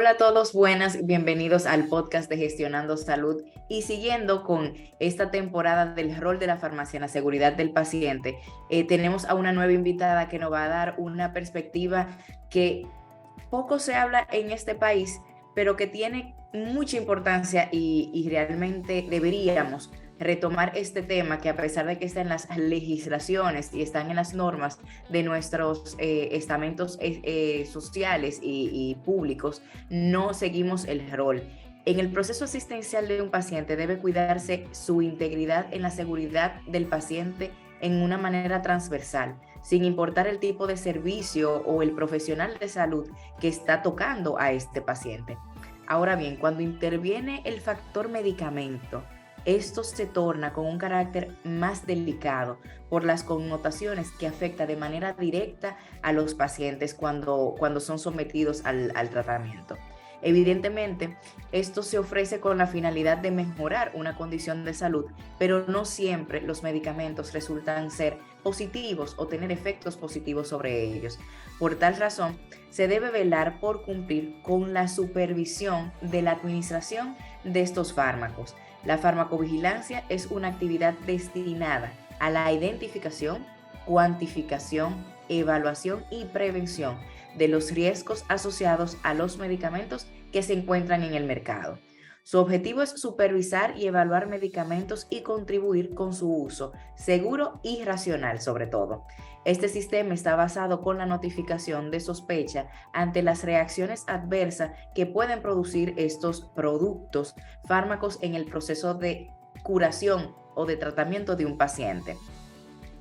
Hola a todos, buenas, bienvenidos al podcast de Gestionando Salud y siguiendo con esta temporada del rol de la farmacia en la seguridad del paciente, tenemos a una nueva invitada que nos va a dar una perspectiva que poco se habla en este país, pero que tiene mucha importancia y realmente deberíamos retomar este tema que a pesar de que está en las legislaciones y están en las normas de nuestros estamentos sociales y públicos, no seguimos el rol. En el proceso asistencial de un paciente debe cuidarse su integridad en la seguridad del paciente en una manera transversal, sin importar el tipo de servicio o el profesional de salud que está tocando a este paciente. Ahora bien, cuando interviene el factor medicamento, esto se torna con un carácter más delicado por las connotaciones que afecta de manera directa a los pacientes cuando son sometidos al tratamiento. Evidentemente, esto se ofrece con la finalidad de mejorar una condición de salud, pero no siempre los medicamentos resultan ser positivos o tener efectos positivos sobre ellos. Por tal razón, se debe velar por cumplir con la supervisión de la administración de estos fármacos. La farmacovigilancia es una actividad destinada a la identificación, cuantificación, evaluación y prevención de los riesgos asociados a los medicamentos que se encuentran en el mercado. Su objetivo es supervisar y evaluar medicamentos y contribuir con su uso seguro y racional sobre todo. Este sistema está basado con la notificación de sospecha ante las reacciones adversas que pueden producir estos productos, fármacos en el proceso de curación o de tratamiento de un paciente.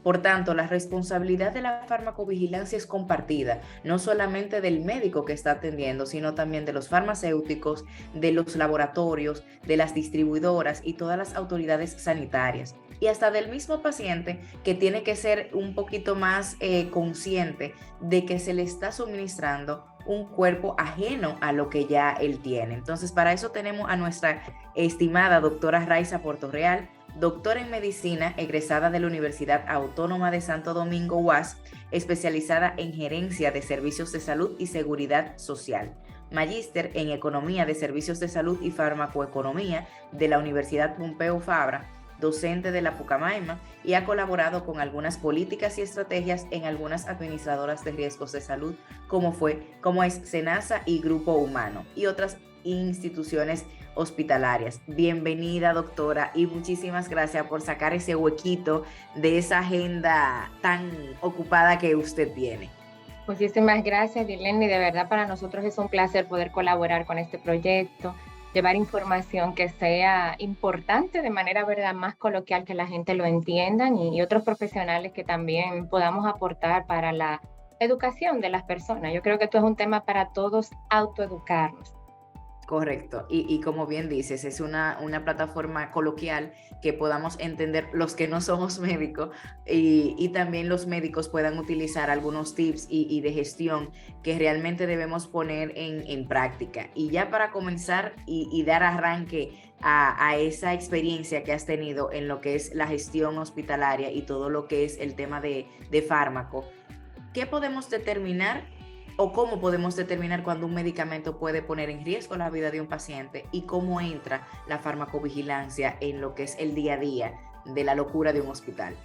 Por tanto, la responsabilidad de la farmacovigilancia es compartida, no solamente del médico que está atendiendo, sino también de los farmacéuticos, de los laboratorios, de las distribuidoras y todas las autoridades sanitarias. Y hasta del mismo paciente que tiene que ser un poquito más consciente de que se le está suministrando un cuerpo ajeno a lo que ya él tiene. Entonces, para eso tenemos a nuestra estimada doctora Raiza Portorreal, doctora en medicina, egresada de la Universidad Autónoma de Santo Domingo, UAS, especializada en gerencia de servicios de salud y seguridad social. Magíster en economía de servicios de salud y farmacoeconomía de la Universidad Pompeu Fabra, docente de la Pucamaima, y ha colaborado con algunas políticas y estrategias en algunas administradoras de riesgos de salud, como es SENASA y Grupo Humano, y otras instituciones hospitalarias. Bienvenida, doctora, y muchísimas gracias por sacar ese huequito de esa agenda tan ocupada que usted tiene. Muchísimas gracias, Dileni. De verdad, para nosotros es un placer poder colaborar con este proyecto, llevar información que sea importante de manera, verdad, más coloquial, que la gente lo entienda, y otros profesionales que también podamos aportar para la educación de las personas. Yo creo que esto es un tema para todos, autoeducarnos. Correcto, y como bien dices, es una plataforma coloquial que podamos entender los que no somos médicos y también los médicos puedan utilizar algunos tips y de gestión que realmente debemos poner en práctica. Y ya para comenzar y dar arranque a esa experiencia que has tenido en lo que es la gestión hospitalaria y todo lo que es el tema de fármaco, ¿qué podemos determinar o cómo podemos determinar cuando un medicamento puede poner en riesgo la vida de un paciente y cómo entra la farmacovigilancia en lo que es el día a día de la locura de un hospital?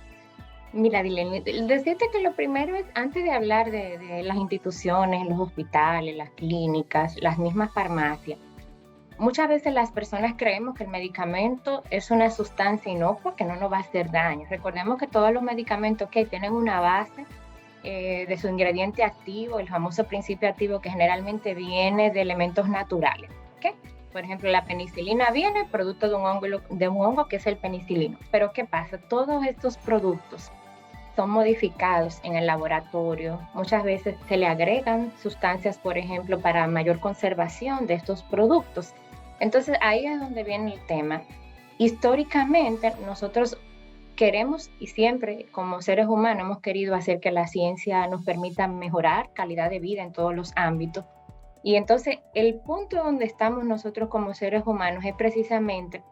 Mira, Dileni, decirte que lo primero es, antes de hablar de las instituciones, los hospitales, las clínicas, las mismas farmacias, muchas veces las personas creemos que el medicamento es una sustancia inocua que no nos va a hacer daño. Recordemos que todos los medicamentos que tienen una base de su ingrediente activo, el famoso principio activo, que generalmente viene de elementos naturales. ¿Okay? Por ejemplo, la penicilina viene producto de un hongo que es el penicilino. Pero ¿qué pasa? Todos estos productos son modificados en el laboratorio. Muchas veces se le agregan sustancias, por ejemplo, para mayor conservación de estos productos. Entonces ahí es donde viene el tema. Históricamente nosotros queremos, y siempre como seres humanos hemos querido hacer que la ciencia nos permita mejorar calidad de vida en todos los ámbitos. Y entonces el punto donde estamos nosotros como seres humanos es precisamente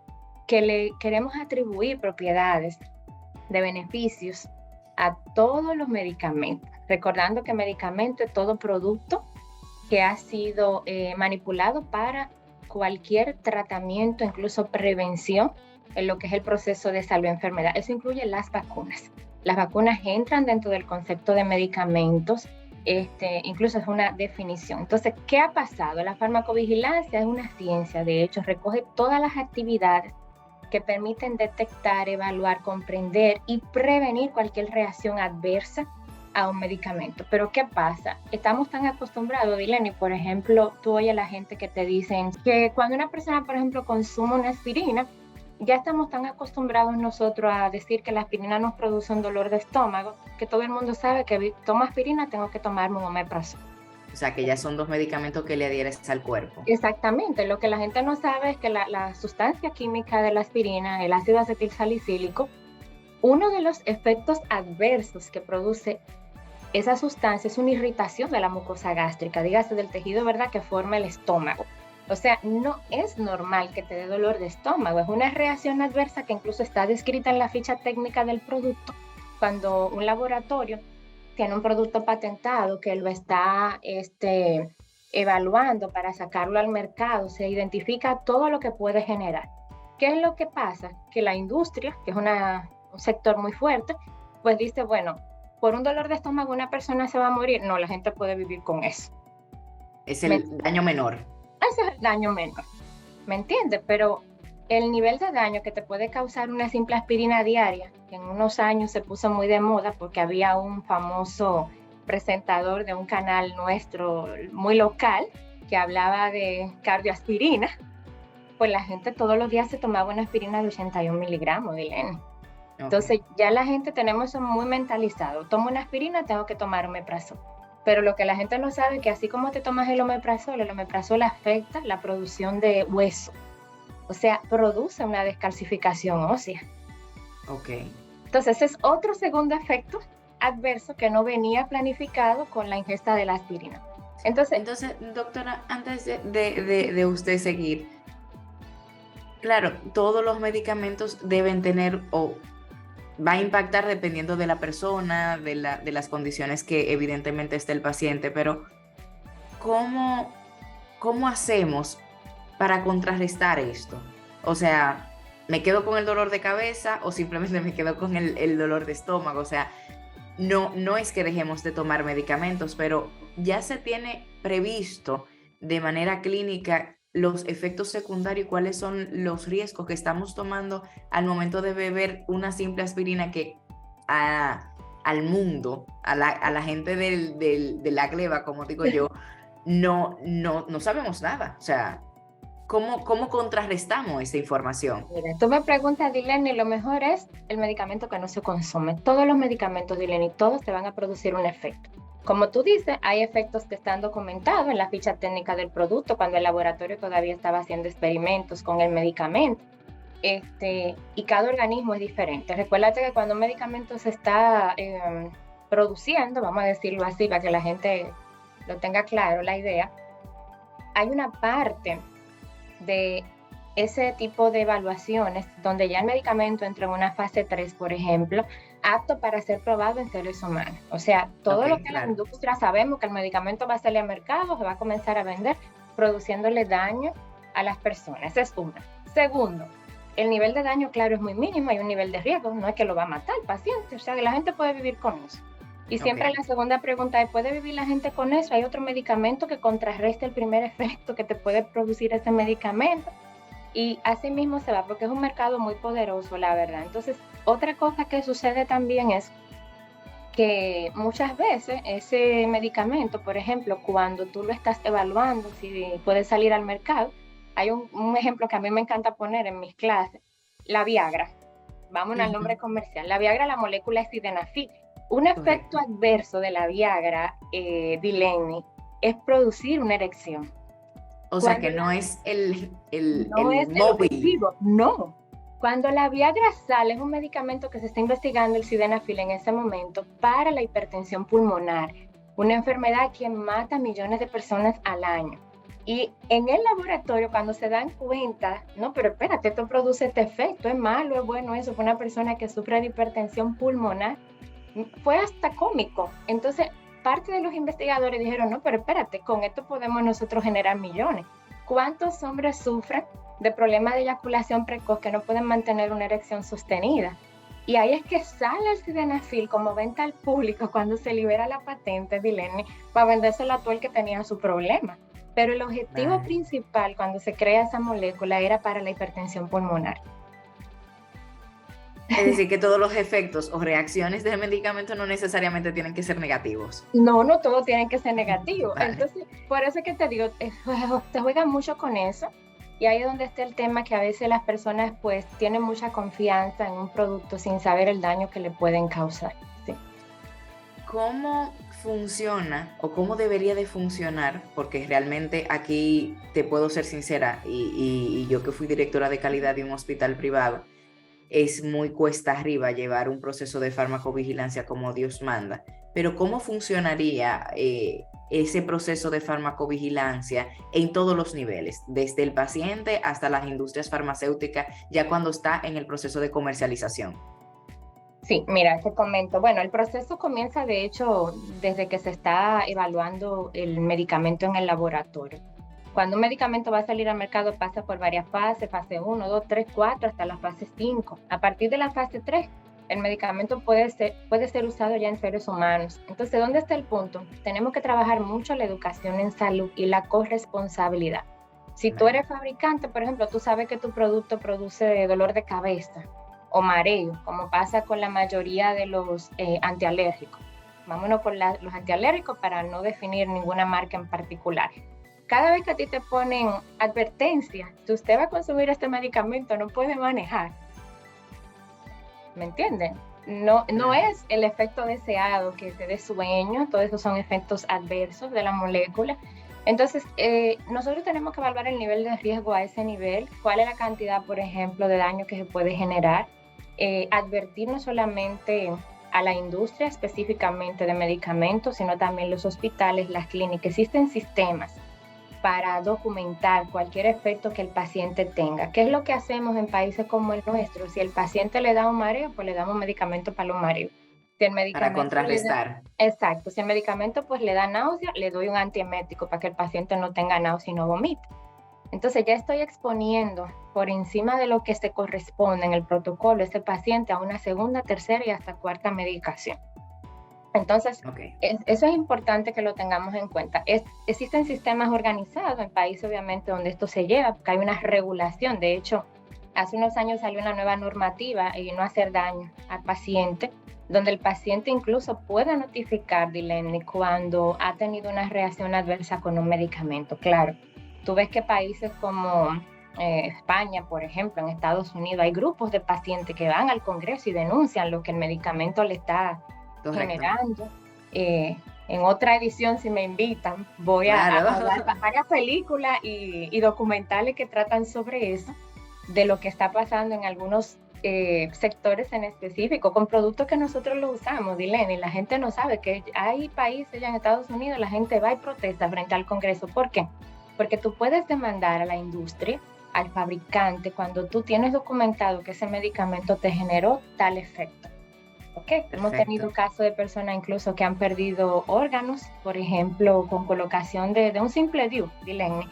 que le queremos atribuir propiedades de beneficios a todos los medicamentos, recordando que medicamento es todo producto que ha sido manipulado para cualquier tratamiento, incluso prevención en lo que es el proceso de salud y enfermedad. Eso incluye las vacunas. Las vacunas entran dentro del concepto de medicamentos, incluso es una definición. Entonces, ¿qué ha pasado? La farmacovigilancia es una ciencia, de hecho, recoge todas las actividades que permiten detectar, evaluar, comprender y prevenir cualquier reacción adversa a un medicamento. Pero ¿qué pasa? Estamos tan acostumbrados, Dileni, por ejemplo, tú oyes a la gente que te dicen que cuando una persona, por ejemplo, consume una aspirina, ya estamos tan acostumbrados nosotros a decir que la aspirina nos produce un dolor de estómago, que todo el mundo sabe que tomo aspirina, tengo que tomarme un omeprazol. O sea, que ya son 2 medicamentos que le adhieres al cuerpo. Exactamente, lo que la gente no sabe es que la sustancia química de la aspirina, el ácido acetilsalicílico, uno de los efectos adversos que produce esa sustancia es una irritación de la mucosa gástrica, dígase del tejido, ¿verdad?, que forma el estómago. O sea, no es normal que te dé dolor de estómago, es una reacción adversa que incluso está descrita en la ficha técnica del producto. Cuando un laboratorio tiene un producto patentado que lo está evaluando para sacarlo al mercado, se identifica todo lo que puede generar. ¿Qué es lo que pasa? Que la industria, que es un sector muy fuerte, pues dice, bueno, por un dolor de estómago una persona se va a morir. No, la gente puede vivir con eso. Es el daño menor. Ese es el daño menor, ¿me entiendes? Pero el nivel de daño que te puede causar una simple aspirina diaria, que en unos años se puso muy de moda porque había un famoso presentador de un canal nuestro muy local que hablaba de cardioaspirina, pues la gente todos los días se tomaba una aspirina de 81 miligramos, Dileni. Entonces ya la gente tenemos eso muy mentalizado. Tomo una aspirina, tengo que tomar omeprazol. Pero lo que la gente no sabe es que así como te tomas el omeprazol afecta la producción de hueso. O sea, produce una descalcificación ósea. Ok. Entonces ese es otro segundo efecto adverso que no venía planificado con la ingesta de la aspirina. Entonces doctora, antes de usted seguir, claro, todos los medicamentos deben tener o va a impactar dependiendo de la persona, de las condiciones que evidentemente esté el paciente, pero ¿cómo hacemos para contrarrestar esto? O sea, ¿me quedo con el dolor de cabeza o simplemente me quedo con el dolor de estómago? O sea, no es que dejemos de tomar medicamentos, pero ya se tiene previsto de manera clínica los efectos secundarios, cuáles son los riesgos que estamos tomando al momento de beber una simple aspirina que al mundo, a la gente de la gleba, como digo yo, no sabemos nada. O sea, ¿cómo contrarrestamos esa información? Mira, tú me preguntas, Dileni, lo mejor es el medicamento que no se consume. Todos los medicamentos, Dileni, todos te van a producir un efecto. Como tú dices, hay efectos que están documentados en la ficha técnica del producto cuando el laboratorio todavía estaba haciendo experimentos con el medicamento. Y cada organismo es diferente. Recuérdate que cuando un medicamento se está produciendo, vamos a decirlo así, para que la gente lo tenga claro, la idea, hay una parte de ese tipo de evaluaciones donde ya el medicamento entra en una fase 3, por ejemplo, apto para ser probado en seres humanos. O sea, todo lo que la industria sabemos que el medicamento va a salir al mercado, se va a comenzar a vender, produciéndole daño a las personas. Esa es una. Segundo, el nivel de daño, claro, es muy mínimo, hay un nivel de riesgo, no es que lo va a matar el paciente, o sea, que la gente puede vivir con eso. Y siempre la segunda pregunta es, ¿puede vivir la gente con eso? ¿Hay otro medicamento que contrarreste el primer efecto que te puede producir ese medicamento? Y así mismo se va, porque es un mercado muy poderoso, la verdad. Entonces, otra cosa que sucede también es que muchas veces ese medicamento, por ejemplo, cuando tú lo estás evaluando, si puede salir al mercado, hay un ejemplo que a mí me encanta poner en mis clases, la Viagra. Vamos al nombre comercial. La Viagra, la molécula es sildenafil. Un efecto adverso de la Viagra, Dileni, es producir una erección. O sea, que no es el móvil. No. Cuando la Viagra sale, es un medicamento que se está investigando, el sildenafil, en ese momento, para la hipertensión pulmonar, una enfermedad que mata a millones de personas al año. Y en el laboratorio, cuando se dan cuenta, no, pero espérate, esto produce este efecto, es malo, es bueno eso, fue una persona que sufre de hipertensión pulmonar, fue hasta cómico. Entonces, parte de los investigadores dijeron, no, pero espérate, con esto podemos nosotros generar millones. ¿Cuántos hombres sufren de problemas de eyaculación precoz que no pueden mantener una erección sostenida? Y ahí es que sale el sildenafil como venta al público cuando se libera la patente, Dileni, para vendérselo a todo el que tenía su problema. Pero el objetivo principal cuando se crea esa molécula era para la hipertensión pulmonar. Es decir, que todos los efectos o reacciones del medicamento no necesariamente tienen que ser negativos. No todos tienen que ser negativos. Vale. Entonces, por eso es que te digo, te juega mucho con eso. Y ahí es donde está el tema, que a veces las personas pues tienen mucha confianza en un producto sin saber el daño que le pueden causar. Sí. ¿Cómo funciona o cómo debería de funcionar? Porque realmente aquí te puedo ser sincera, y yo que fui directora de calidad de un hospital privado, es muy cuesta arriba llevar un proceso de farmacovigilancia como Dios manda. Pero ¿cómo funcionaría ese proceso de farmacovigilancia en todos los niveles, desde el paciente hasta las industrias farmacéuticas, ya cuando está en el proceso de comercialización? Sí, mira, te comento. Bueno, el proceso comienza, de hecho, desde que se está evaluando el medicamento en el laboratorio. Cuando un medicamento va a salir al mercado pasa por varias fases, fase 1, 2, 3, 4, hasta la fase 5. A partir de la fase 3, el medicamento puede ser usado ya en seres humanos. Entonces, ¿dónde está el punto? Tenemos que trabajar mucho la educación en salud y la corresponsabilidad. Si tú eres fabricante, por ejemplo, tú sabes que tu producto produce dolor de cabeza o mareo, como pasa con la mayoría de los antialérgicos. Vámonos con los antialérgicos para no definir ninguna marca en particular. Cada vez que a ti te ponen advertencia, si usted va a consumir este medicamento, no puede manejar. ¿Me entienden? No es el efecto deseado, que te dé sueño, todos esos son efectos adversos de la molécula. Entonces, nosotros tenemos que evaluar el nivel de riesgo a ese nivel, cuál es la cantidad, por ejemplo, de daño que se puede generar, advertir no solamente a la industria específicamente de medicamentos, sino también los hospitales, las clínicas. Existen sistemas para documentar cualquier efecto que el paciente tenga. ¿Qué es lo que hacemos en países como el nuestro? Si el paciente le da un mareo, pues le damos medicamento para los mareos. Si el medicamento para contrarrestar. Exacto. Si el medicamento pues le da náusea, le doy un antiemético para que el paciente no tenga náusea y no vomite. Entonces ya estoy exponiendo por encima de lo que se corresponde en el protocolo ese paciente a una segunda, tercera y hasta cuarta medicación. Entonces, eso es importante que lo tengamos en cuenta. Existen sistemas organizados en países, obviamente, donde esto se lleva, porque hay una regulación. De hecho, hace unos años salió una nueva normativa y no hacer daño al paciente, donde el paciente incluso puede notificar, Dileni, cuando ha tenido una reacción adversa con un medicamento. Claro, tú ves que países como España, por ejemplo, en Estados Unidos, hay grupos de pacientes que van al Congreso y denuncian lo que el medicamento le está generando. En otra edición, si me invitan, voy a hablar varias películas y documentales que tratan sobre eso, de lo que está pasando en algunos sectores en específico, con productos que nosotros lo usamos, Dileni. La gente no sabe que hay países ya en Estados Unidos, la gente va y protesta frente al Congreso. ¿Por qué? Porque tú puedes demandar a la industria, al fabricante, cuando tú tienes documentado que ese medicamento te generó tal efecto. Hemos tenido casos de personas incluso que han perdido órganos, por ejemplo, con colocación de un simple DIU, Dileni.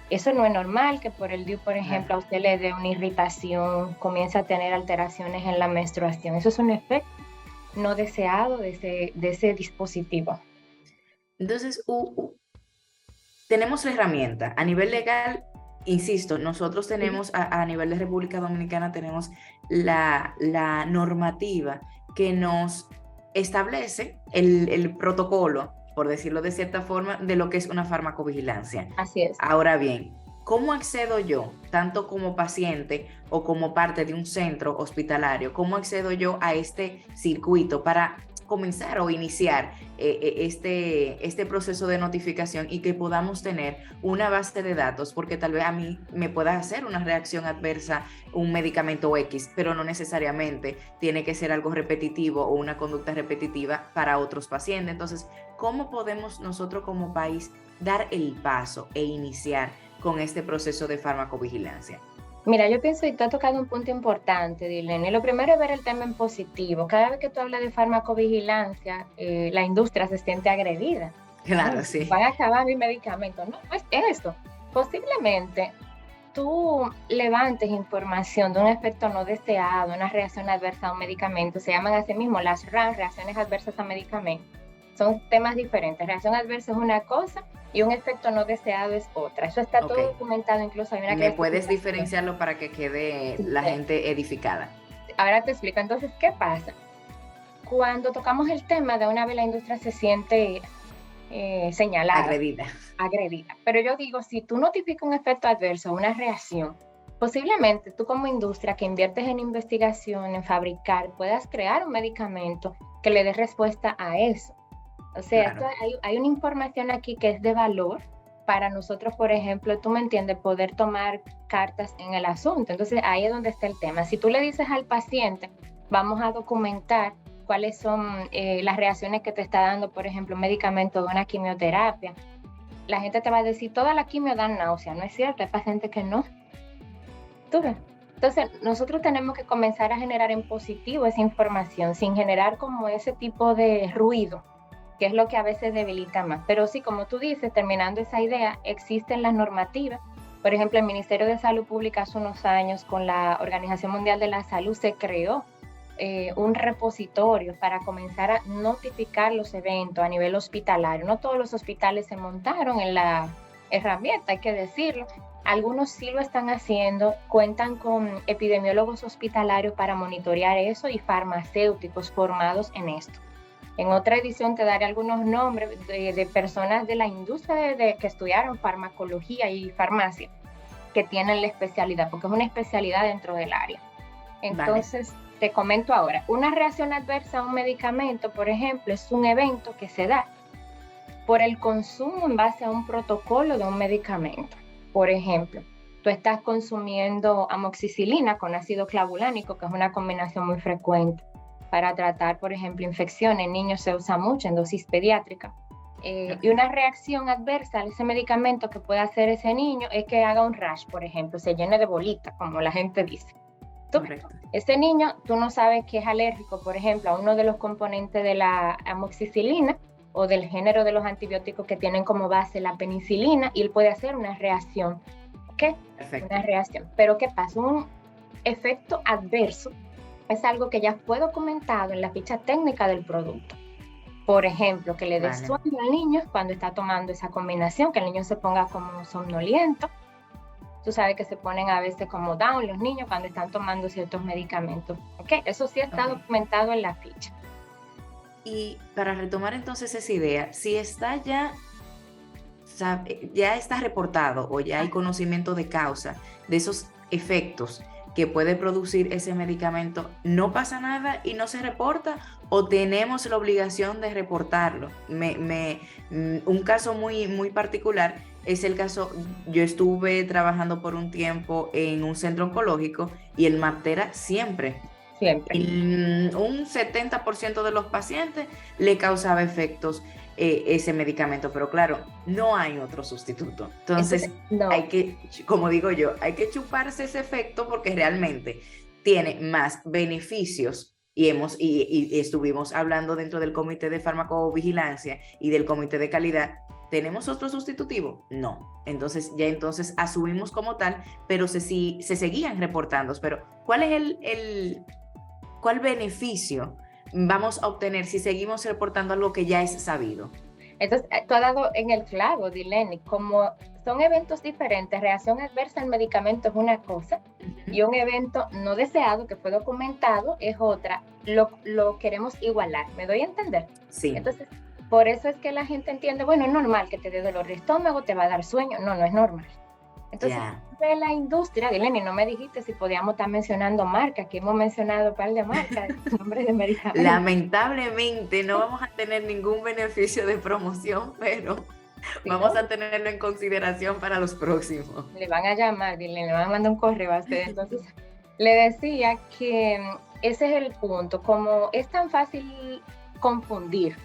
Eso no es normal, que por el DIU, por ejemplo, a usted le dé una irritación, comienza a tener alteraciones en la menstruación. Eso es un efecto no deseado de ese dispositivo. Entonces, tenemos la herramienta. A nivel legal, insisto, nosotros tenemos, a nivel de República Dominicana, tenemos la normativa que nos establece el protocolo, por decirlo de cierta forma, de lo que es una farmacovigilancia. Así es. Ahora bien, ¿cómo accedo yo, tanto como paciente o como parte de un centro hospitalario, cómo accedo yo a este circuito para comenzar o iniciar este proceso de notificación y que podamos tener una base de datos? Porque tal vez a mí me pueda hacer una reacción adversa un medicamento X, pero no necesariamente tiene que ser algo repetitivo o una conducta repetitiva para otros pacientes. Entonces, ¿cómo podemos nosotros como país dar el paso e iniciar con este proceso de farmacovigilancia? Mira, yo pienso que tú has tocado un punto importante, Dilene. Lo primero es ver el tema en positivo. Cada vez que tú hablas de farmacovigilancia, la industria se siente agredida. Claro, Ay, sí. van a acabar mi medicamento. No, no es eso. Posiblemente tú levantes información de un efecto no deseado, una reacción adversa a un medicamento. Se llaman así mismo las RAN, reacciones adversas a medicamentos. Son temas diferentes. Reacción adversa es una cosa y un efecto no deseado es otra. Eso está todo Ok. documentado, incluso hay una ¿Me puedes clasificación. diferenciarlo para que quede Sí, la gente edificada? ahora te explico. Entonces, ¿qué pasa? Cuando tocamos el tema, de una vez la industria se siente señalada, Agredida. agredida. Pero yo digo, si tú notificas un efecto adverso, una reacción, posiblemente tú como industria que inviertes en investigación, en fabricar, puedas crear un medicamento que le dé respuesta a eso. O sea, Claro. hay una información aquí que es de valor para nosotros, por ejemplo, tú me entiendes, poder tomar cartas en el asunto. Entonces, ahí es donde está el tema. Si tú le dices al paciente, vamos a documentar cuáles son las reacciones que te está dando, por ejemplo, un medicamento de una quimioterapia, la gente te va a decir, toda la quimio da náusea. No es cierto, hay pacientes que no. ¿Tú ves? Entonces, nosotros tenemos que comenzar a generar en positivo esa información, sin generar como ese tipo de ruido, que es lo que a veces debilita más. Pero sí, como tú dices, terminando esa idea, existen las normativas. Por ejemplo, el Ministerio de Salud Pública hace unos años con la Organización Mundial de la Salud se creó un repositorio para comenzar a notificar los eventos a nivel hospitalario. No todos los hospitales se montaron en la herramienta, hay que decirlo. Algunos sí lo están haciendo, cuentan con epidemiólogos hospitalarios para monitorear eso y farmacéuticos formados en esto. En otra edición te daré algunos nombres de personas de la industria que estudiaron farmacología y farmacia, que tienen la especialidad, porque es una especialidad dentro del área. Entonces, vale. Te comento ahora, una reacción adversa a un medicamento, por ejemplo, es un evento que se da por el consumo en base a un protocolo de un medicamento. Por ejemplo, tú estás consumiendo amoxicilina con ácido clavulánico, que es una combinación muy frecuente para tratar, por ejemplo, infecciones. En niños se usa mucho en dosis pediátrica. Y una reacción adversa a ese medicamento que puede hacer ese niño es que haga un rash, por ejemplo, se llene de bolitas, como la gente dice. Ese niño, tú no sabes que es alérgico, por ejemplo, a uno de los componentes de la amoxicilina o del género de los antibióticos que tienen como base la penicilina, y él puede hacer una reacción. ¿Ok? Perfecto. Una reacción. Pero ¿qué pasa? Un efecto adverso es algo que ya fue documentado en la ficha técnica del producto. Por ejemplo, que le dé sueño al niño cuando está tomando esa combinación, que el niño se ponga como somnoliento. Tú sabes que se ponen a veces como down los niños cuando están tomando ciertos medicamentos. ¿Okay? Eso sí está documentado en la ficha. Y para retomar entonces esa idea, si está ya está reportado o ya hay conocimiento de causa de esos efectos que puede producir ese medicamento, ¿no pasa nada y no se reporta o tenemos la obligación de reportarlo? Un caso muy, muy particular es el caso, yo estuve trabajando por un tiempo en un centro oncológico y el MabThera siempre. Un 70% de los pacientes le causaba efectos ese medicamento, pero claro, no hay otro sustituto. Entonces, no. Hay que, como digo yo, hay que chuparse ese efecto porque realmente tiene más beneficios y estuvimos hablando dentro del comité de farmacovigilancia y del comité de calidad. ¿Tenemos otro sustitutivo? No. Entonces asumimos como tal, pero se seguían reportando. Pero ¿cuál es cuál beneficio vamos a obtener si seguimos reportando algo que ya es sabido? Entonces, tú has dado en el clavo, Dilene, como son eventos diferentes, reacción adversa al medicamento es una cosa y un evento no deseado que fue documentado es otra. Lo queremos igualar, ¿me doy a entender? Sí. Entonces, por eso es que la gente entiende, bueno, es normal que te dé dolor de estómago, te va a dar sueño. No, no es normal. Entonces, de la industria, Dilene, no me dijiste si podíamos estar mencionando marcas, que hemos mencionado un par de marcas, nombres de medicamentos. Lamentablemente no vamos a tener ningún beneficio de promoción, pero vamos a tenerlo en consideración para los próximos. Le van a llamar, Dilene, le van a mandar un correo a usted. Entonces, le decía que ese es el punto, como es tan fácil confundir,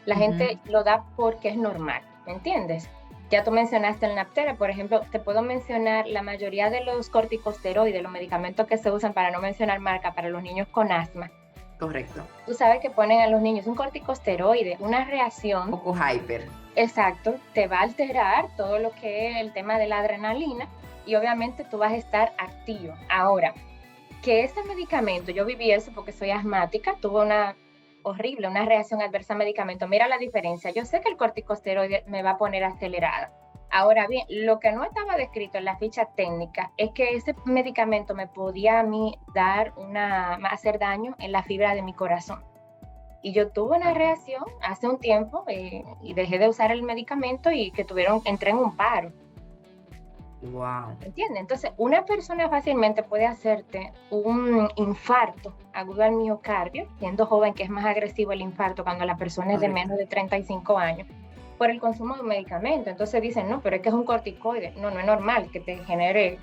la gente lo da porque es normal, ¿me entiendes? Ya tú mencionaste el Naptera, por ejemplo, te puedo mencionar la mayoría de los corticosteroides, los medicamentos que se usan, para no mencionar marca, para los niños con asma. Correcto. Tú sabes que ponen a los niños un corticosteroide, una reacción. Un poco hyper. Exacto, te va a alterar todo lo que es el tema de la adrenalina y obviamente tú vas a estar activo. Ahora, que ese medicamento, yo viví eso porque soy asmática, tuve una reacción adversa al medicamento. Mira la diferencia. Yo sé que el corticosteroide me va a poner acelerada. Ahora bien, lo que no estaba descrito en la ficha técnica es que ese medicamento me podía a mí hacer daño en la fibra de mi corazón. Y yo tuve una reacción hace un tiempo y dejé de usar el medicamento y entré en un paro. Wow. ¿Entiendes? Entonces, una persona fácilmente puede hacerte un infarto agudo al miocardio, siendo joven, que es más agresivo el infarto cuando la persona es de menos de 35 años, por el consumo de un medicamento. Entonces dicen, no, pero es que es un corticoide. No, no es normal que te genere,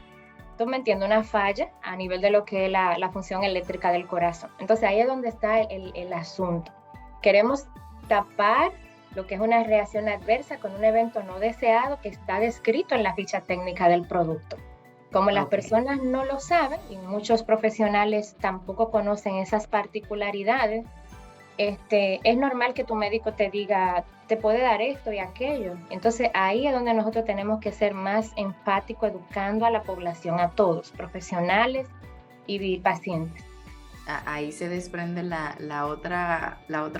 tú me entiendes, una falla a nivel de lo que es la función eléctrica del corazón. Entonces ahí es donde está el asunto. Queremos tapar lo que es una reacción adversa con un evento no deseado que está descrito en la ficha técnica del producto. Como las personas no lo saben y muchos profesionales tampoco conocen esas particularidades, es normal que tu médico te diga, te puede dar esto y aquello. Entonces ahí es donde nosotros tenemos que ser más enfáticos, educando a la población, a todos, profesionales y pacientes. Ahí se desprende la otra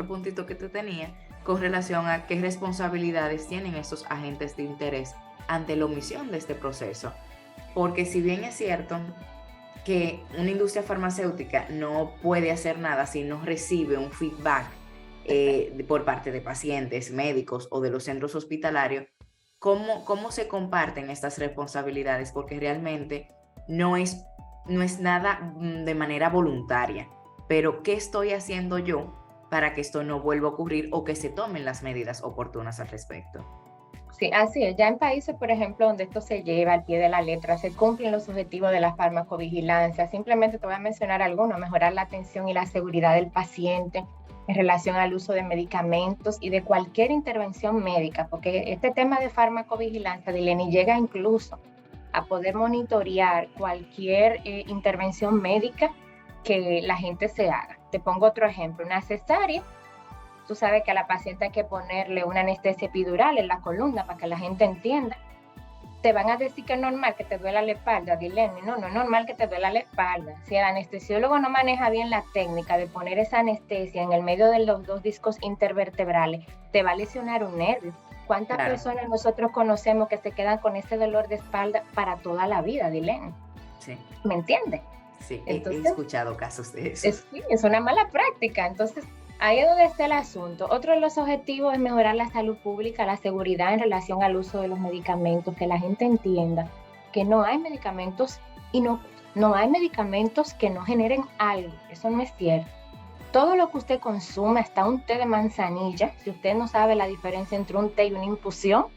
puntito que tú tenías con relación a qué responsabilidades tienen estos agentes de interés ante la omisión de este proceso. Porque si bien es cierto que una industria farmacéutica no puede hacer nada si no recibe un feedback por parte de pacientes, médicos o de los centros hospitalarios, ¿cómo se comparten estas responsabilidades? Porque realmente no es nada de manera voluntaria, pero ¿qué estoy haciendo yo para que esto no vuelva a ocurrir o que se tomen las medidas oportunas al respecto? Sí, así es. Ya en países, por ejemplo, donde esto se lleva al pie de la letra, se cumplen los objetivos de la farmacovigilancia. Simplemente te voy a mencionar algunos: mejorar la atención y la seguridad del paciente en relación al uso de medicamentos y de cualquier intervención médica, porque este tema de farmacovigilancia, Dileni, llega incluso a poder monitorear cualquier intervención médica que la gente se haga. Te pongo otro ejemplo: una cesárea. Tú sabes que a la paciente hay que ponerle una anestesia epidural en la columna para que la gente entienda. Te van a decir que es normal que te duela la espalda, Dileni. No, no es normal que te duela la espalda. Si el anestesiólogo no maneja bien la técnica de poner esa anestesia en el medio de los dos discos intervertebrales, te va a lesionar un nervio. ¿Cuántas personas nosotros conocemos que se quedan con ese dolor de espalda para toda la vida, Dileni? Sí. ¿Me entiendes? Sí, entonces, he escuchado casos de eso. Es una mala práctica. Entonces, ahí es donde está el asunto. Otro de los objetivos es mejorar la salud pública, la seguridad en relación al uso de los medicamentos, que la gente entienda que no hay medicamentos no hay medicamentos que no generen algo. Eso no es cierto. Todo lo que usted consume, hasta un té de manzanilla, si usted no sabe la diferencia entre un té y una infusión,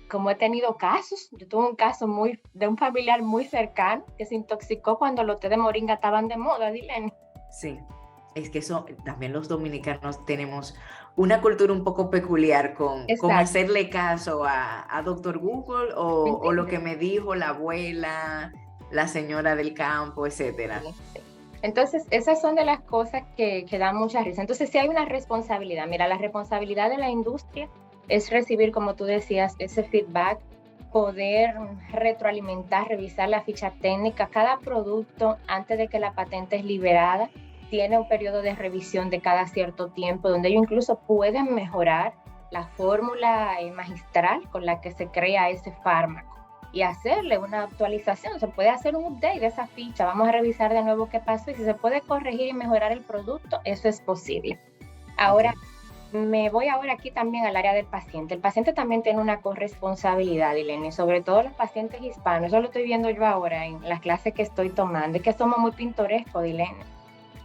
como he tenido casos, yo tuve un caso de un familiar muy cercano que se intoxicó cuando los té de moringa estaban de moda, Dileni. Sí. Es que eso, también los dominicanos tenemos una cultura un poco peculiar con hacerle caso a Dr. Google o lo que me dijo la abuela, la señora del campo, etcétera. Sí. Entonces, esas son de las cosas que dan mucha risa. Entonces, sí hay una responsabilidad. Mira, la responsabilidad de la industria es recibir, como tú decías, ese feedback, poder retroalimentar, revisar la ficha técnica. Cada producto, antes de que la patente es liberada, tiene un periodo de revisión de cada cierto tiempo, donde ellos incluso pueden mejorar la fórmula magistral con la que se crea ese fármaco y hacerle una actualización. Se puede hacer un update de esa ficha, vamos a revisar de nuevo qué pasó y si se puede corregir y mejorar el producto, eso es posible. Ahora, me voy ahora aquí también al área del paciente. El paciente también tiene una corresponsabilidad, Dileni, sobre todo los pacientes hispanos. Eso lo estoy viendo yo ahora en las clases que estoy tomando, es que somos muy pintorescos, Dileni.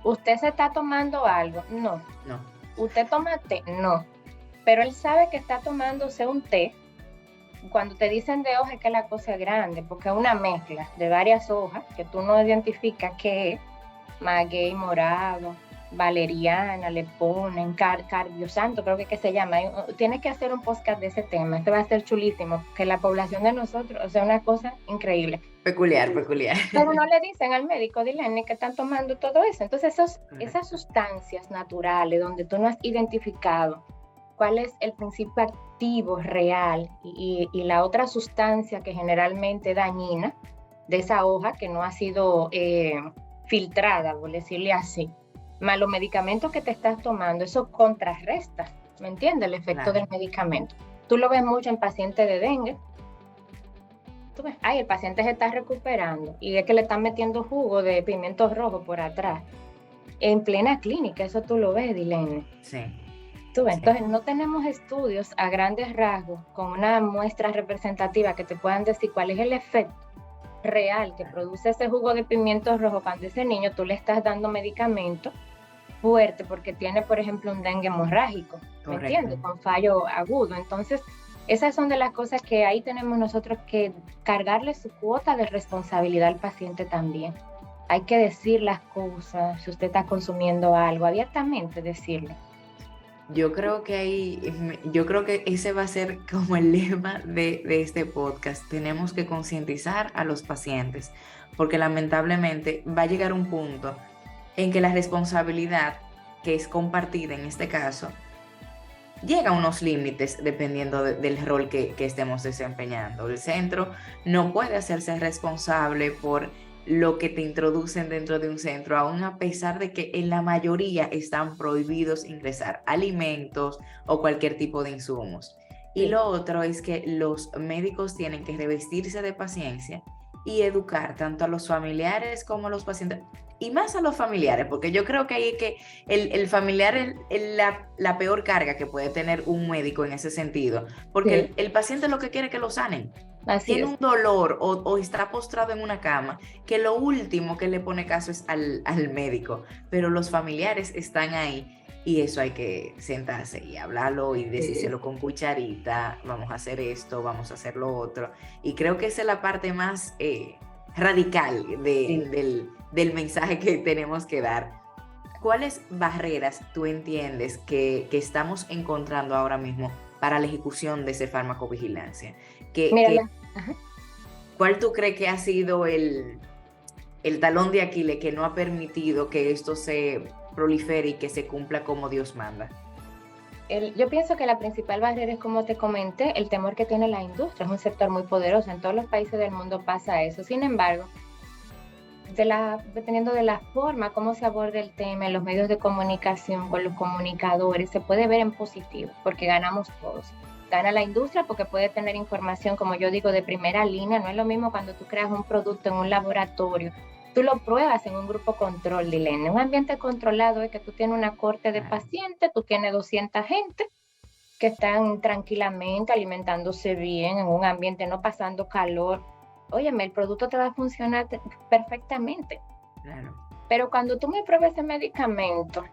¿Usted se está tomando algo? No. ¿Usted toma té? No. Pero él sabe que está tomándose un té. Cuando te dicen de hoja es que la cosa es grande, porque es una mezcla de varias hojas que tú no identificas qué es: maguey morado, valeriana, le ponen cardiosanto, creo que se llama. Tienes que hacer un podcast de ese tema, este va a ser chulísimo, que la población de nosotros, o sea, una cosa increíble. Peculiar. Pero no le dicen al médico, Dilene, que están tomando todo eso. Entonces, esas sustancias naturales donde tú no has identificado cuál es el principio activo real y la otra sustancia que generalmente dañina de esa hoja que no ha sido filtrada, por decirle así, más los medicamentos que te estás tomando, eso contrarresta, ¿me entiendes? El efecto del medicamento. Tú lo ves mucho en pacientes de dengue. Tú ves, el paciente se está recuperando y es que le están metiendo jugo de pimiento rojo por atrás. En plena clínica, eso tú lo ves, Dilene. Sí. Tú ves, entonces no tenemos estudios a grandes rasgos con una muestra representativa que te puedan decir cuál es el efecto real que produce ese jugo de pimiento rojo cuando ese niño tú le estás dando medicamento fuerte porque tiene, por ejemplo, un dengue hemorrágico, ¿me entiendes? Con fallo agudo. Entonces, esas son de las cosas que ahí tenemos nosotros que cargarle su cuota de responsabilidad al paciente también. Hay que decir las cosas, si usted está consumiendo algo, abiertamente decirlo. Yo creo que ese va a ser como el lema de este podcast. Tenemos que concientizar a los pacientes, porque lamentablemente va a llegar un punto en que la responsabilidad, que es compartida en este caso, llega a unos límites dependiendo del rol que estemos desempeñando. El centro no puede hacerse responsable por lo que te introducen dentro de un centro, aún a pesar de que en la mayoría están prohibidos ingresar alimentos o cualquier tipo de insumos. Y lo otro es que los médicos tienen que revestirse de paciencia y educar tanto a los familiares como a los pacientes, y más a los familiares, porque yo creo que ahí que el familiar es la peor carga que puede tener un médico en ese sentido, porque el paciente lo que quiere es que lo sanen. Tiene un dolor o está postrado en una cama, que lo último que le pone caso es al médico, pero los familiares están ahí y eso hay que sentarse y hablarlo y decírselo con cucharita, vamos a hacer esto, vamos a hacer lo otro, y creo que esa es la parte más radical del mensaje que tenemos que dar. ¿Cuáles barreras tú entiendes que estamos encontrando ahora mismo para la ejecución de ese farmacovigilancia? ¿Cuál tú crees que ha sido el talón de Aquiles que no ha permitido que esto se prolifere y que se cumpla como Dios manda? Yo pienso que la principal barrera es, como te comenté, el temor que tiene la industria. Es un sector muy poderoso, en todos los países del mundo pasa eso. Sin embargo, dependiendo de la forma, cómo se aborda el tema en los medios de comunicación, con los comunicadores, se puede ver en positivo, porque ganamos todos. Gana la industria porque puede tener información, como yo digo, de primera línea. No es lo mismo cuando tú creas un producto en un laboratorio, tú lo pruebas en un grupo control, Dilene. Un ambiente controlado es que tú tienes una corte de pacientes, tú tienes 200 gente que están tranquilamente alimentándose bien en un ambiente, no pasando calor. Óyeme, el producto te va a funcionar perfectamente. Claro. Pero cuando tú me pruebas ese medicamento,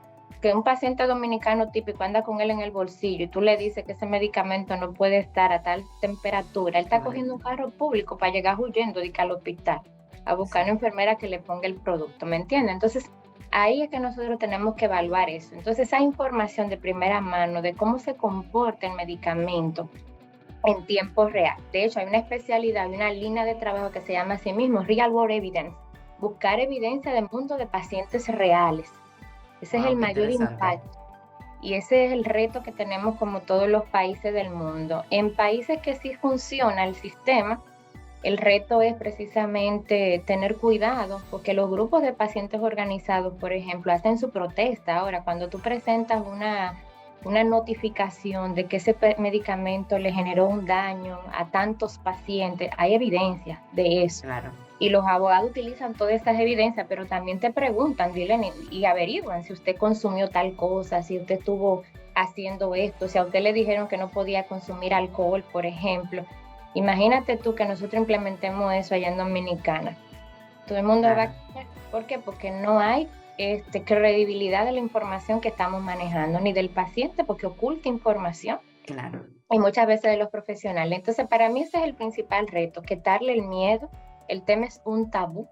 que un paciente dominicano típico anda con él en el bolsillo y tú le dices que ese medicamento no puede estar a tal temperatura, él está cogiendo un carro público para llegar huyendo al hospital a buscar una enfermera que le ponga el producto, ¿me entiendes? Entonces, ahí es que nosotros tenemos que evaluar eso. Entonces, esa información de primera mano de cómo se comporta el medicamento en tiempo real. De hecho, hay una especialidad, hay una línea de trabajo que se llama así mismo, Real World Evidence, buscar evidencia del mundo de pacientes reales. Ese es el mayor impacto. Y ese es el reto que tenemos como todos los países del mundo. En países que sí funciona el sistema, el reto es precisamente tener cuidado, porque los grupos de pacientes organizados, por ejemplo, hacen su protesta. Ahora, cuando tú presentas una notificación de que ese medicamento le generó un daño a tantos pacientes, hay evidencia de eso. Claro. Y los abogados utilizan todas esas evidencias, pero también te preguntan, Dilene, y averiguan si usted consumió tal cosa, si usted estuvo haciendo esto, si a usted le dijeron que no podía consumir alcohol, por ejemplo. Imagínate tú que nosotros implementemos eso allá en Dominicana. Todo el mundo va a... ¿Por qué? Porque no hay credibilidad de la información que estamos manejando, ni del paciente, porque oculta información. Claro. Y muchas veces de los profesionales. Entonces, para mí ese es el principal reto, quitarle el miedo. El tema es un tabú.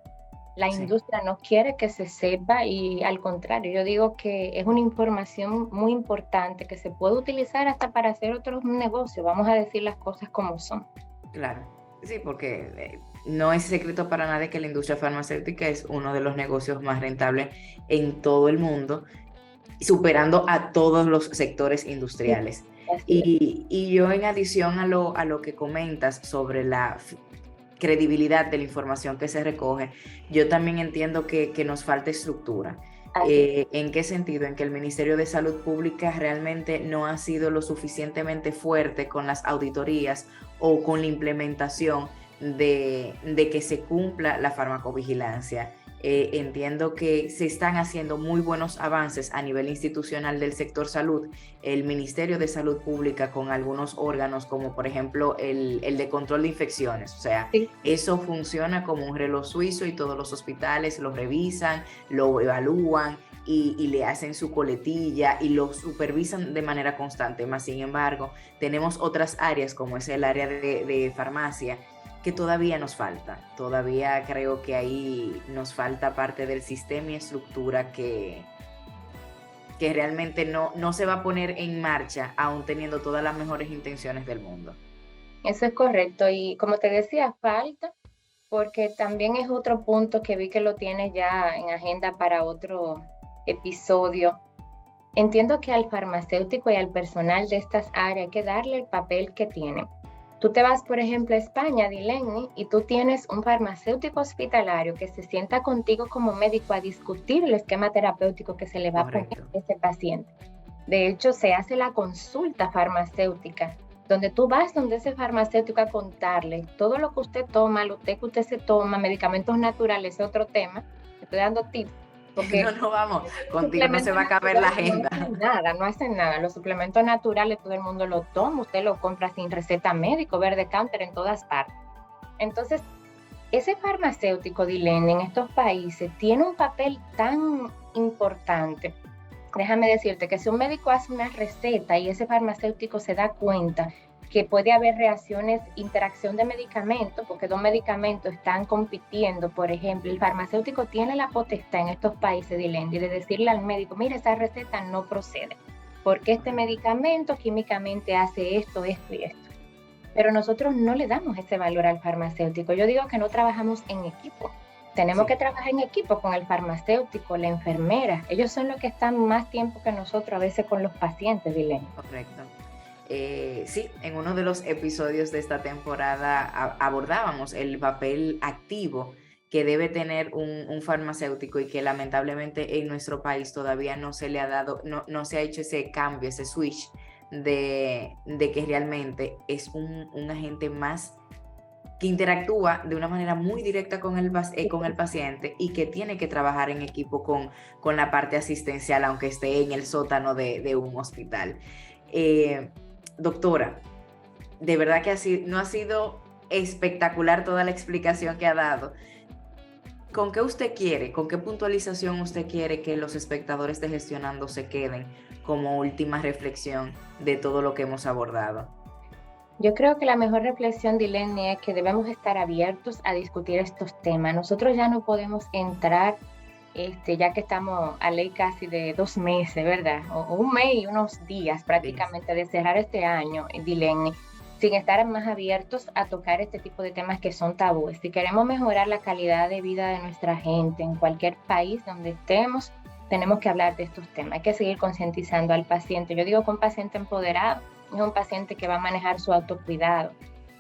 La Sí. industria no quiere que se sepa y al contrario, yo digo que es una información muy importante que se puede utilizar hasta para hacer otros negocios. Vamos a decir las cosas como son. Claro, sí, porque no es secreto para nadie que la industria farmacéutica es uno de los negocios más rentables en todo el mundo, superando a todos los sectores Sí, industriales. así es. Y yo en adición a lo que comentas sobre la credibilidad de la información que se recoge, yo también entiendo que nos falta estructura. Así es. ¿En qué sentido? En que el Ministerio de Salud Pública realmente no ha sido lo suficientemente fuerte con las auditorías o con la implementación de que se cumpla la farmacovigilancia. Entiendo que se están haciendo muy buenos avances a nivel institucional del sector salud, el Ministerio de Salud Pública con algunos órganos como por ejemplo el de control de infecciones, o sea, Sí, eso funciona como un reloj suizo y todos los hospitales lo revisan, lo evalúan y le hacen su coletilla y lo supervisan de manera constante. Más sin embargo, tenemos otras áreas como es el área de farmacia que todavía nos falta. Todavía creo que ahí nos falta parte del sistema y estructura que realmente no se va a poner en marcha aún teniendo todas las mejores intenciones del mundo. eso es correcto. Y como te decía, falta, porque también es otro punto que vi que lo tienes ya en agenda para otro episodio. Entiendo que al farmacéutico y al personal de estas áreas hay que darle el papel que tienen. Tú te vas, por ejemplo, a España, Dileni, y tú tienes un farmacéutico hospitalario que se sienta contigo como médico a discutir el esquema terapéutico que se le va a poner Correcto. a ese paciente. De hecho, se hace la consulta farmacéutica, donde tú vas donde ese farmacéutico a contarle todo lo que usted toma, lo que usted se toma, medicamentos naturales, es otro tema. Estoy dando tips, No, porque no vamos, los contigo no se suplementos va a caber la naturales no agenda. hacen nada, no hacen nada. Los suplementos naturales todo el mundo lo toma, usted lo compra sin receta médica, verde counter en todas partes. Entonces, ese farmacéutico, Dilene, en estos países tiene un papel tan importante. Déjame decirte que si un médico hace una receta y ese farmacéutico se da cuenta que puede haber reacciones, interacción de medicamentos, porque dos medicamentos están compitiendo, por ejemplo, el farmacéutico tiene la potestad en estos países, Dilendi, de decirle al médico, mira, esa receta no procede, porque este medicamento químicamente hace esto, esto y esto. Pero nosotros no le damos ese valor al farmacéutico. Yo digo que no trabajamos en equipo. Tenemos Sí, que trabajar en equipo con el farmacéutico, la enfermera. Ellos son los que están más tiempo que nosotros, a veces con los pacientes, Dilene. correcto. Sí, en uno de los episodios de esta temporada abordábamos el papel activo que debe tener un farmacéutico y que lamentablemente en nuestro país todavía no se le ha dado, no se ha hecho ese cambio, ese switch de que realmente es un agente más que interactúa de una manera muy directa con el paciente y que tiene que trabajar en equipo con la parte asistencial, aunque esté en el sótano de un hospital. Eh, Doctora, de verdad que no ha sido espectacular toda la explicación que ha dado. ¿Con qué usted quiere, con qué puntualización usted quiere que los espectadores de Gestionando se queden como última reflexión de todo lo que hemos abordado? Yo creo que la mejor reflexión, Dilene, es que debemos estar abiertos a discutir estos temas. Nosotros ya no podemos entrar, ya que estamos a ley casi de 2 meses, ¿verdad? O un mes y unos días Sí, prácticamente de cerrar este año, Dilene, sin estar más abiertos a tocar este tipo de temas que son tabúes. Si queremos mejorar la calidad de vida de nuestra gente en cualquier país donde estemos, tenemos que hablar de estos temas. Hay que seguir concientizando al paciente. Yo digo que un paciente empoderado es un paciente que va a manejar su autocuidado.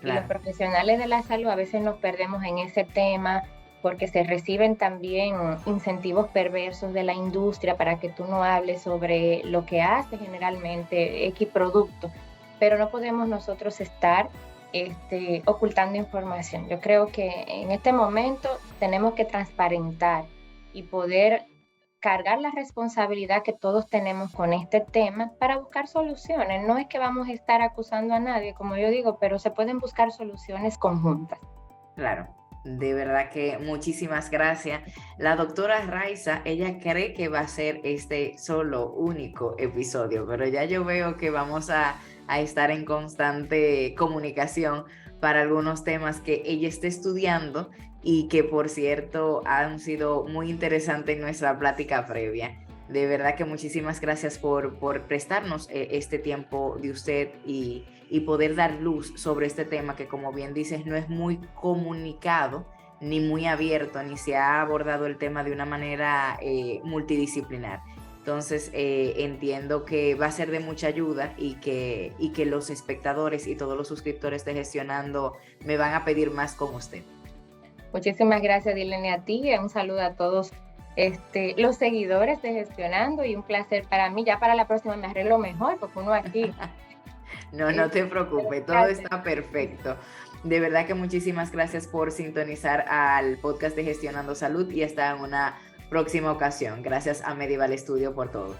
Y los claro. profesionales de la salud a veces nos perdemos en ese tema porque se reciben también incentivos perversos de la industria para que tú no hables sobre lo que hace generalmente X producto, pero no podemos nosotros estar ocultando información. Yo creo que en este momento tenemos que transparentar y poder cargar la responsabilidad que todos tenemos con este tema para buscar soluciones. No es que vamos a estar acusando a nadie, como yo digo, pero se pueden buscar soluciones conjuntas. Claro, de verdad que muchísimas gracias. La doctora Raiza, ella cree que va a ser este solo único episodio, pero ya yo veo que vamos a estar en constante comunicación para algunos temas que ella esté estudiando y que por cierto han sido muy interesantes en nuestra plática previa. De verdad que muchísimas gracias por prestarnos este tiempo de usted y poder dar luz sobre este tema que, como bien dices, no es muy comunicado ni muy abierto, ni se ha abordado el tema de una manera multidisciplinar. Entonces entiendo que va a ser de mucha ayuda y que los espectadores y todos los suscriptores de Gestionando me van a pedir más con usted. Muchísimas gracias, Dilene, a ti. Un saludo a todos los seguidores de Gestionando y un placer para mí. Ya para la próxima me arreglo mejor porque uno aquí. No te preocupes, todo está perfecto. De verdad que muchísimas gracias por sintonizar al podcast de Gestionando Salud y hasta en una próxima ocasión. Gracias a Medival Studio por todo.